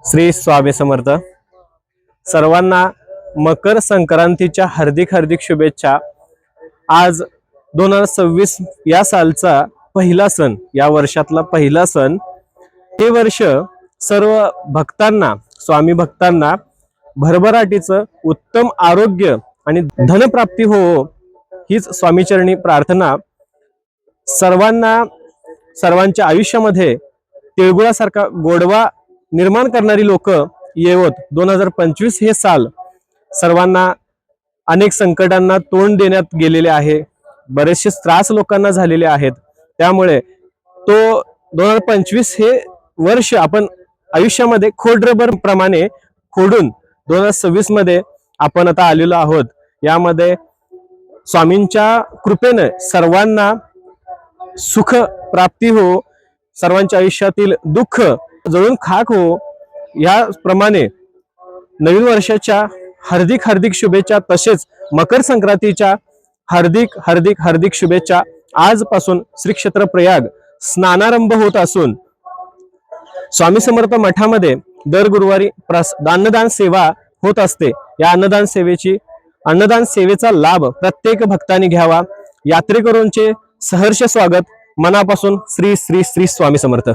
श्री स्वामी समर्थ। सर्वांना मकर संक्रांतीच्या हार्दिक हार्दिक शुभेच्छा। आज 2026 या सालचा पहिला सण, या वर्षातला पहिला सण। हे वर्ष सर्व भक्तांना, स्वामी भक्तांना भरभराटीचं उत्तम आरोग्य आणि धनप्राप्ती हो, हीच स्वामीचरणी प्रार्थना। सर्वांच्या आयुष्यामध्ये तिळगुळासारखा गोडवा निर्माण करणारी लोक येवत 2025 हे साल सर्वांना अनेक संकटांना तोंड देण्यात गेलेले आहे। बरेचसे त्रास लोकांना झालेले आहेत। त्यामुळे तो 2025 हे वर्ष आपण आयुष्यामध्ये खोडरबर प्रमाणे खोडून 2026 मध्ये आपण आता आलेलो आहोत। यामध्ये स्वामींच्या कृपेने सर्वांना सुख प्राप्ती हो, सर्वांच्या आयुष्यातील दुःख जळून खाक हो, याप्रमाणे नवीन वर्षाच्या हार्दिक हार्दिक शुभेच्छा। तसेच मकर संक्रांतीच्या हार्दिक हार्दिक हार्दिक शुभेच्छा। आजपासून श्री क्षेत्र प्रयाग स्नानारंभ होत असून स्वामी समर्थ मठामध्ये दर गुरुवारी अन्नदान सेवा होत असते। या अन्नदान सेवेचा लाभ प्रत्येक भक्तांनी घ्यावा। यात्रेकरूंचे सहर्ष स्वागत। मनापासून श्री श्री श्री स्वामी समर्थ।